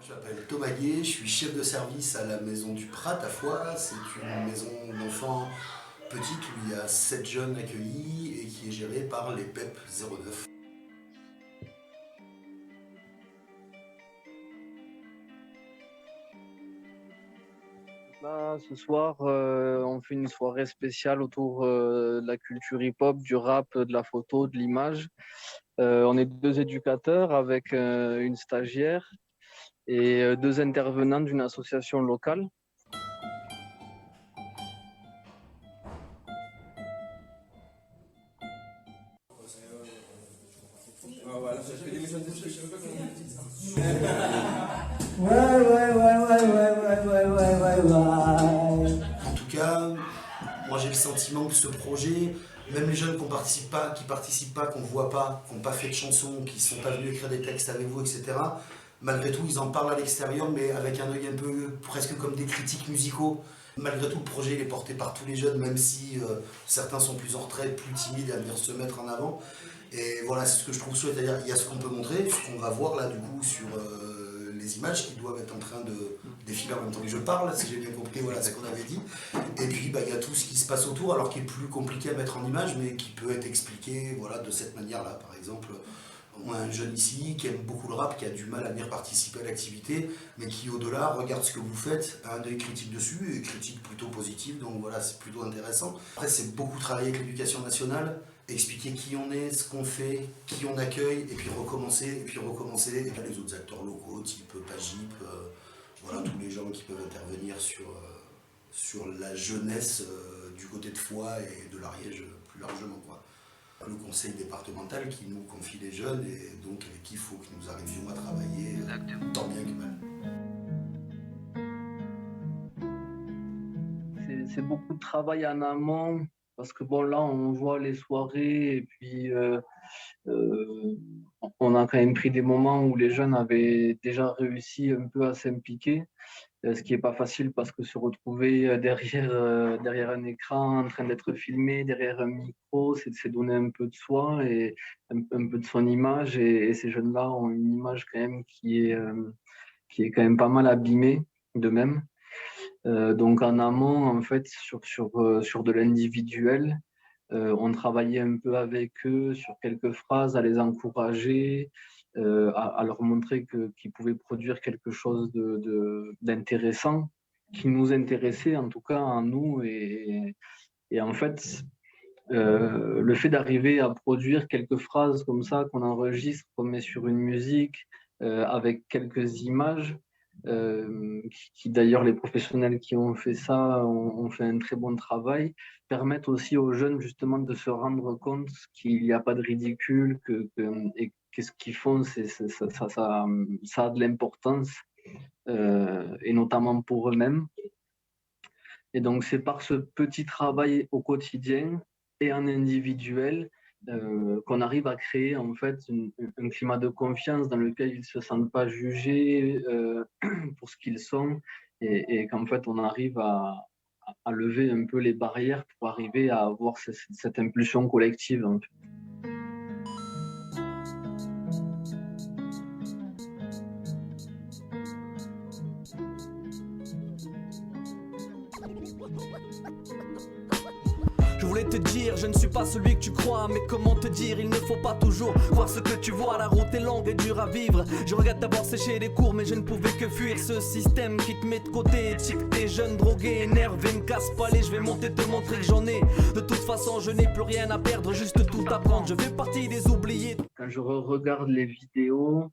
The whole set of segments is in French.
Je m'appelle Thomas Gué, je suis chef de service à la maison du Prat à Foix. C'est une maison d'enfants petite où il y a 7 jeunes accueillis et qui est gérée par les PEP 09. Là, ce soir, on fait une soirée spéciale autour de la culture hip-hop, du rap, de la photo, de l'image. On est deux éducateurs avec une stagiaire et deux intervenants d'une association locale. Ouais, ouais, ouais, ouais, ouais, ouais, ouais, ouais, ouais, ouais. En tout cas, moi j'ai le sentiment que ce projet, même les jeunes qui participent pas, qu'on voit pas, qui n'ont pas fait de chansons, qui sont pas venus écrire des textes avec vous, etc. Malgré tout, ils en parlent à l'extérieur, mais avec un œil un peu presque comme des critiques musicaux. Malgré tout, le projet il est porté par tous les jeunes, même si certains sont plus en retrait, plus timides à venir se mettre en avant. Et voilà, c'est ce que je trouve chouette. C'est-à-dire, il y a ce qu'on peut montrer, ce qu'on va voir là, du coup, sur les images qui doivent être en train de défiler en même temps que je parle, si j'ai bien compris, voilà ce qu'on avait dit. Et puis, bah, il y a tout ce qui se passe autour, alors qui est plus compliqué à mettre en image, mais qui peut être expliqué, voilà, de cette manière-là. Par exemple, on a un jeune ici qui aime beaucoup le rap, qui a du mal à venir participer à l'activité, mais qui, au-delà, regarde ce que vous faites, a un œil critique dessus, et critique plutôt positive, donc voilà, c'est plutôt intéressant. Après, c'est beaucoup travailler avec l'éducation nationale, expliquer qui on est, ce qu'on fait, qui on accueille, et puis recommencer, et puis recommencer, et puis les autres acteurs locaux, type Pagip, voilà, tous les gens qui peuvent intervenir sur la jeunesse du côté de Foix et de l'Ariège plus largement, quoi. Le conseil départemental qui nous confie les jeunes et donc avec qui il faut que nous arrivions à travailler tant bien que mal. C'est beaucoup de travail en amont parce que bon, là, on voit les soirées et puis Euh, on a quand même pris des moments où les jeunes avaient déjà réussi un peu à s'impliquer, ce qui n'est pas facile parce que se retrouver derrière un écran en train d'être filmé, derrière un micro, c'est donner un peu de soi et un peu de son image. Et ces jeunes-là ont une image quand même qui est quand même pas mal abîmée d'eux-mêmes. Donc en amont, en fait, sur de l'individuel, on travaillait un peu avec eux sur quelques phrases, à les encourager, à leur montrer qu'ils pouvaient produire quelque chose d'intéressant, qui nous intéressait en tout cas en nous. Et en fait, le fait d'arriver à produire quelques phrases comme ça qu'on enregistre, qu'on met sur une musique, avec quelques images, qui d'ailleurs les professionnels qui ont fait ça ont fait un très bon travail, permettent aussi aux jeunes justement de se rendre compte qu'il n'y a pas de ridicule, et que ce qu'ils font, ça a de l'importance, et notamment pour eux-mêmes. Et donc, c'est par ce petit travail au quotidien et en individuel qu'on arrive à créer en fait un climat de confiance dans lequel ils ne se sentent pas jugés pour ce qu'ils sont et qu'en fait, on arrive à lever un peu les barrières pour arriver à avoir cette impulsion collective, en fait. Je voulais te dire, je ne suis pas celui que tu crois, mais comment te dire, il ne faut pas toujours voir ce que tu vois, la route est longue et dure à vivre. Je regrette d'avoir séché les cours, mais je ne pouvais que fuir ce système qui te met de côté, tic, t'es jeune, drogué, énervé, me casse pas les, je vais monter te montrer que j'en ai. De toute façon, je n'ai plus rien à perdre, juste tout apprendre, je fais partie des oubliés. Quand je regarde les vidéos,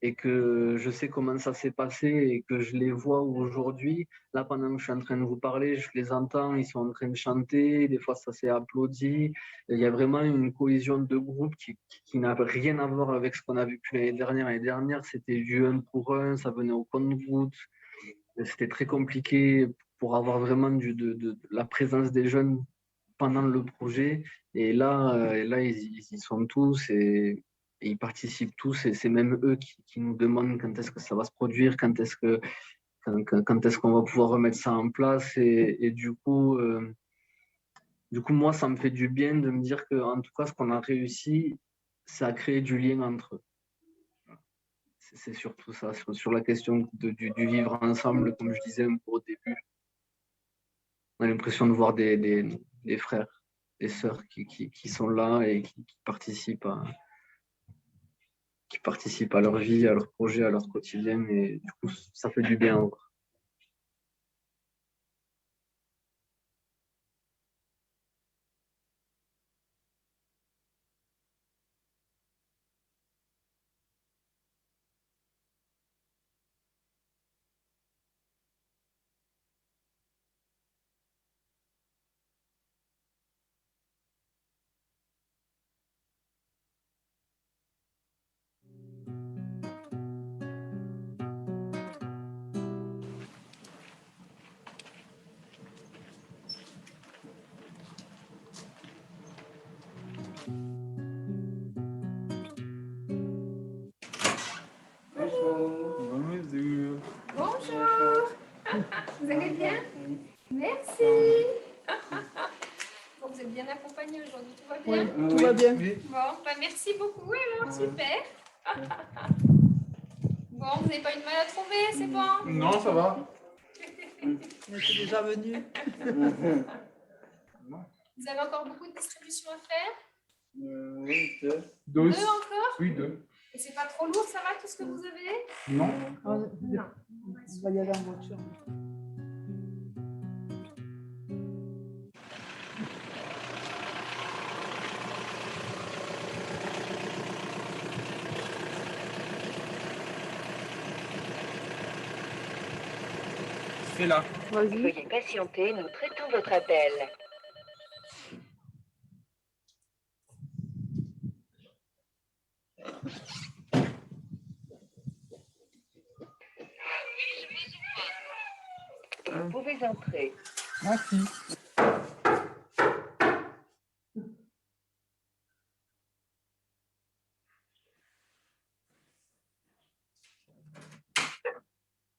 et que je sais comment ça s'est passé et que je les vois aujourd'hui. Là, pendant que je suis en train de vous parler, je les entends, ils sont en train de chanter, des fois ça s'est applaudi. Il y a vraiment une cohésion de groupe qui n'a rien à voir avec ce qu'on a vécu l'année dernière. L'année dernière, c'était du un pour un, ça venait au compte-gouttes. C'était très compliqué pour avoir vraiment de la présence des jeunes pendant le projet. Et là ils y sont tous et ils participent tous. Et c'est même eux qui nous demandent quand est-ce que ça va se produire, quand est-ce qu'on va pouvoir remettre ça en place. Et du coup, moi, ça me fait du bien de me dire que, en tout cas, ce qu'on a réussi, c'est à créer du lien entre eux. c'est surtout ça, sur la question du vivre ensemble, comme je disais un peu au début. On a l'impression de voir des frères, des sœurs qui sont là et qui participent à leur vie, à leur projet, à leur quotidien. Et du coup, ça fait du bien. Bonjour. Vous allez bien? Merci. Bon, vous êtes bien accompagnés aujourd'hui, tout va bien? Tout va bien. Bon, bah merci beaucoup alors, super. Bon, vous n'avez pas eu de mal à trouver, c'est bon? Non, ça va. On était déjà venu. Vous avez encore beaucoup de distributions à faire? Oui, deux. Deux encore? Oui, deux. Et c'est pas trop lourd, ça va tout ce que vous avez? Non. Non. On va y aller en voiture. C'est là. Veuillez patienter, nous traitons votre appel. Vous pouvez entrer. Merci.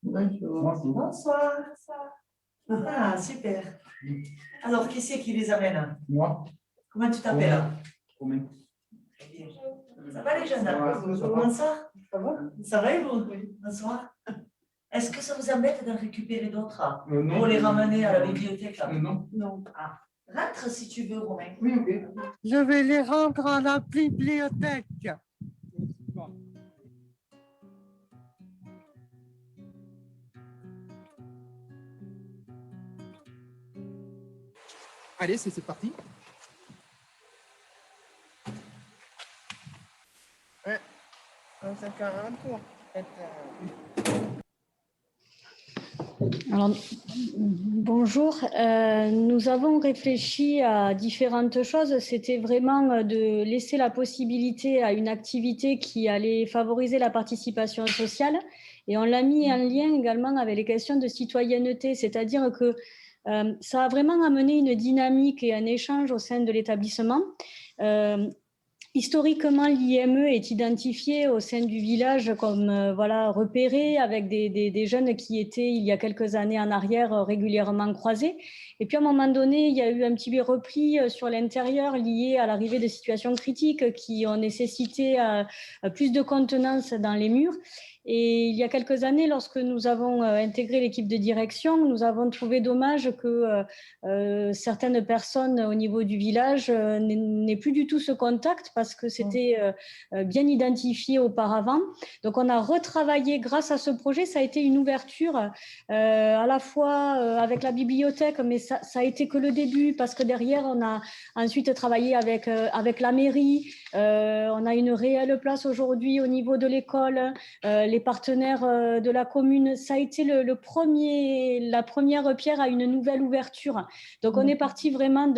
Bonjour. Bonsoir. Ah, super. Alors, qui c'est qui les amène? Moi. Comment tu t'appelles? Combien? Très bien. Ça va les jeunes? Ça va, ça va. Comment ça? Ça va? Ça va et vous? Bonsoir. Est-ce que ça vous embête d'en récupérer d'autres Non. pour les ramener à la bibliothèque là? Non. Non. Ah. Rentre si tu veux, Romain. Oui, ok. Je vais les rendre à la bibliothèque. Allez, c'est parti. Ouais. Ça fait un tour. Alors, bonjour, nous avons réfléchi à différentes choses. C'était vraiment de laisser la possibilité à une activité qui allait favoriser la participation sociale. Et on l'a mis en lien également avec les questions de citoyenneté, c'est-à-dire que ça a vraiment amené une dynamique et un échange au sein de l'établissement. Historiquement, l'IME est identifié au sein du village comme repéré avec des jeunes qui étaient, il y a quelques années en arrière, régulièrement croisés. Et puis, à un moment donné, il y a eu un petit repli sur l'intérieur lié à l'arrivée de situations critiques qui ont nécessité plus de contenance dans les murs. Et il y a quelques années, lorsque nous avons intégré l'équipe de direction, nous avons trouvé dommage que certaines personnes au niveau du village n'aient plus du tout ce contact parce que c'était bien identifié auparavant. Donc, on a retravaillé grâce à ce projet. Ça a été une ouverture à la fois avec la bibliothèque, mais ça a été que le début parce que derrière, on a ensuite travaillé avec la mairie. On a une réelle place aujourd'hui au niveau de l'école. Les partenaires de la commune, ça a été la première pierre à une nouvelle ouverture. Donc, on est parti vraiment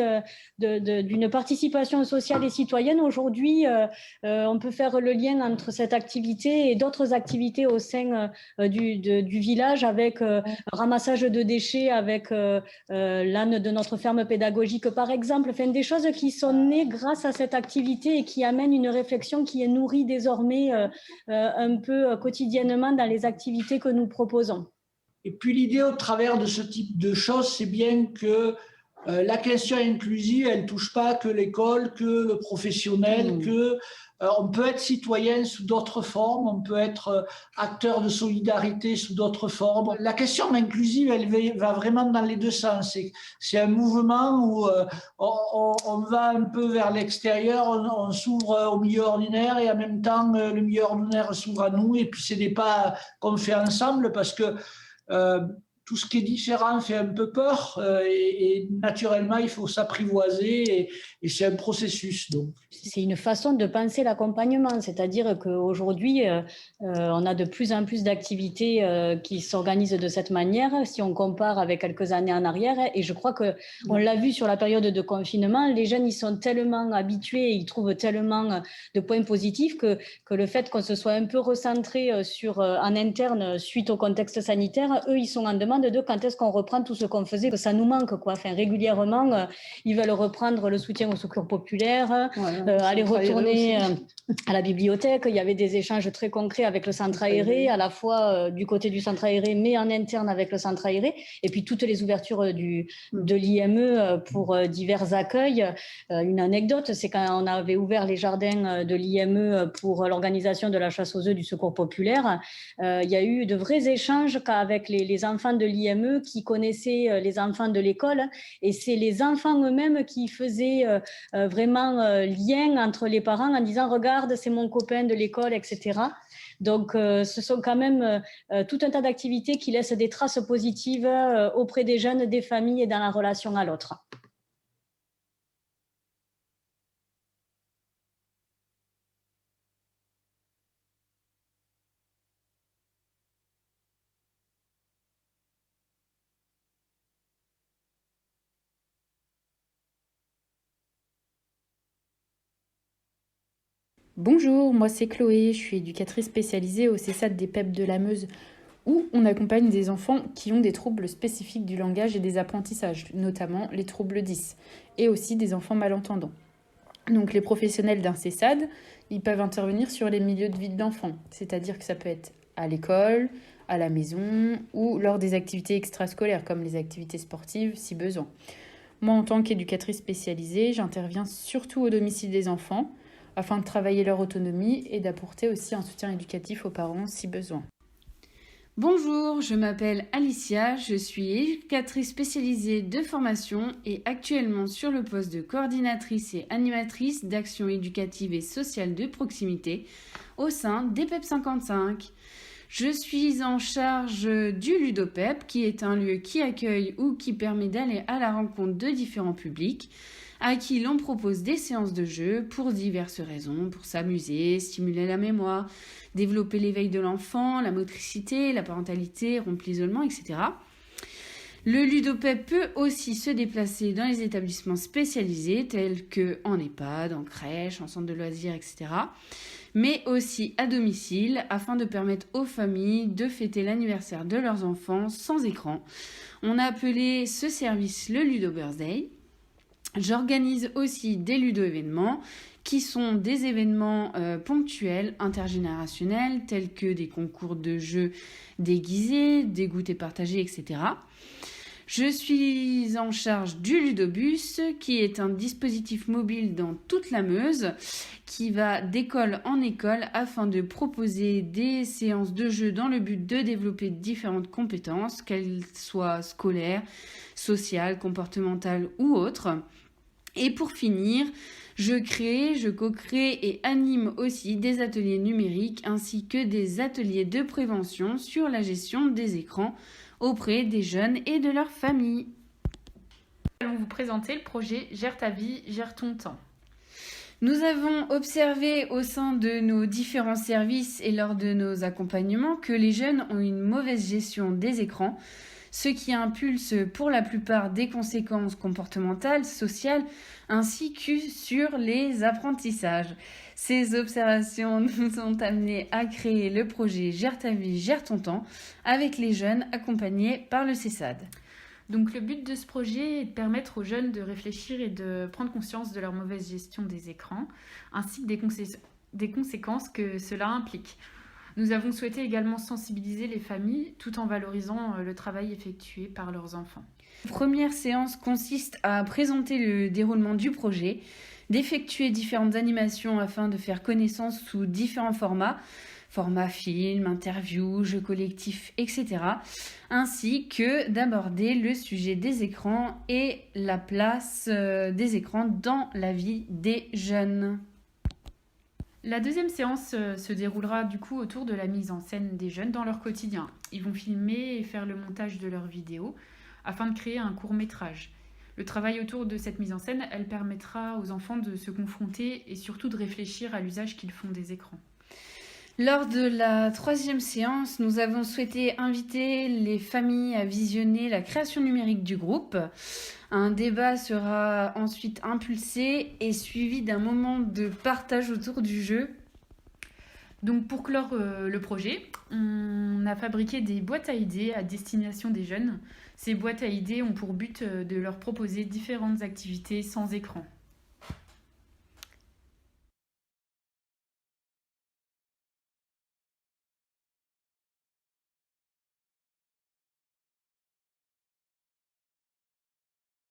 d'une participation sociale et citoyenne. Aujourd'hui, on peut faire le lien entre cette activité et d'autres activités au sein du village avec ramassage de déchets, avec l'âne de notre ferme pédagogique, par exemple. Enfin, des choses qui sont nées grâce à cette activité et qui amènent une réflexion qui est nourrie désormais un peu quotidiennement dans les activités que nous proposons. Et puis l'idée au travers de ce type de choses, c'est bien que la question inclusive, elle ne touche pas que l'école, que le professionnel, que On peut être citoyen sous d'autres formes, on peut être acteur de solidarité sous d'autres formes. La question inclusive, elle va vraiment dans les deux sens. C'est un mouvement où on va un peu vers l'extérieur, on s'ouvre au milieu ordinaire et en même temps, le milieu ordinaire s'ouvre à nous. Et puis, c'est des pas qu'on fait ensemble parce que tout ce qui est différent fait un peu peur et naturellement, il faut s'apprivoiser et c'est un processus. Donc. C'est une façon de penser l'accompagnement, c'est-à-dire qu'aujourd'hui, on a de plus en plus d'activités qui s'organisent de cette manière, si on compare avec quelques années en arrière. Et je crois qu'on l'a vu sur la période de confinement, les jeunes, ils sont tellement habitués, ils trouvent tellement de points positifs que le fait qu'on se soit un peu recentré en interne suite au contexte sanitaire, eux, ils sont en demande de quand est-ce qu'on reprend tout ce qu'on faisait, que ça nous manque, quoi. Enfin, régulièrement, ils veulent reprendre le soutien au secours populaire, aller retourner à la bibliothèque. Il y avait des échanges très concrets avec le centre aéré, à la fois du côté du centre aéré, mais en interne avec le centre aéré. Et puis toutes les ouvertures de l'IME pour divers accueils. Une anecdote, c'est quand on avait ouvert les jardins de l'IME pour l'organisation de la chasse aux œufs du secours populaire, il y a eu de vrais échanges avec les enfants de l'IME qui connaissaient les enfants de l'école. Et c'est les enfants eux-mêmes qui faisaient vraiment lien entre les parents en disant « Regarde, c'est mon copain de l'école, etc. » Donc, ce sont quand même tout un tas d'activités qui laissent des traces positives auprès des jeunes, des familles et dans la relation à l'autre. Bonjour, moi c'est Chloé, je suis éducatrice spécialisée au CESAD des PEP de la Meuse, où on accompagne des enfants qui ont des troubles spécifiques du langage et des apprentissages, notamment les troubles 10, et aussi des enfants malentendants. Donc les professionnels d'un CESAD, ils peuvent intervenir sur les milieux de vie de l'enfant, c'est-à-dire que ça peut être à l'école, à la maison, ou lors des activités extrascolaires, comme les activités sportives, si besoin. Moi, en tant qu'éducatrice spécialisée, j'interviens surtout au domicile des enfants, afin de travailler leur autonomie et d'apporter aussi un soutien éducatif aux parents si besoin. Bonjour, je m'appelle Alicia, je suis éducatrice spécialisée de formation et actuellement sur le poste de coordinatrice et animatrice d'action éducative et sociale de proximité au sein d'EPEP 55. Je suis en charge du Ludopep, qui est un lieu qui accueille ou qui permet d'aller à la rencontre de différents publics, à qui l'on propose des séances de jeu pour diverses raisons, pour s'amuser, stimuler la mémoire, développer l'éveil de l'enfant, la motricité, la parentalité, rompre l'isolement, etc. Le Ludopep peut aussi se déplacer dans les établissements spécialisés tels que en EHPAD, en crèche, en centre de loisirs, etc. Mais aussi à domicile afin de permettre aux familles de fêter l'anniversaire de leurs enfants sans écran. On a appelé ce service le Ludo Birthday. J'organise aussi des ludo-événements qui sont des événements ponctuels, intergénérationnels, tels que des concours de jeux déguisés, des goûters partagés, etc. Je suis en charge du Ludobus, qui est un dispositif mobile dans toute la Meuse, qui va d'école en école afin de proposer des séances de jeux dans le but de développer différentes compétences, qu'elles soient scolaires, sociales, comportementales ou autres. Et pour finir, je co-crée et anime aussi des ateliers numériques ainsi que des ateliers de prévention sur la gestion des écrans auprès des jeunes et de leurs familles. Nous allons vous présenter le projet Gère ta vie, gère ton temps. Nous avons observé au sein de nos différents services et lors de nos accompagnements que les jeunes ont une mauvaise gestion des écrans, ce qui impulse pour la plupart des conséquences comportementales, sociales, ainsi que sur les apprentissages. Ces observations nous ont amenés à créer le projet Gère ta vie, gère ton temps, avec les jeunes accompagnés par le CESAD. Donc le but de ce projet est de permettre aux jeunes de réfléchir et de prendre conscience de leur mauvaise gestion des écrans, ainsi que des conséquences que cela implique. Nous avons souhaité également sensibiliser les familles tout en valorisant le travail effectué par leurs enfants. La première séance consiste à présenter le déroulement du projet, d'effectuer différentes animations afin de faire connaissance sous différents formats, format film, interview, jeux collectifs, etc. Ainsi que d'aborder le sujet des écrans et la place des écrans dans la vie des jeunes. La deuxième séance se déroulera du coup autour de la mise en scène des jeunes dans leur quotidien. Ils vont filmer et faire le montage de leurs vidéos afin de créer un court-métrage. Le travail autour de cette mise en scène, elle permettra aux enfants de se confronter et surtout de réfléchir à l'usage qu'ils font des écrans. Lors de la troisième séance, nous avons souhaité inviter les familles à visionner la création numérique du groupe. Un débat sera ensuite impulsé et suivi d'un moment de partage autour du jeu. Donc pour clore le projet, on a fabriqué des boîtes à idées à destination des jeunes. Ces boîtes à idées ont pour but de leur proposer différentes activités sans écran.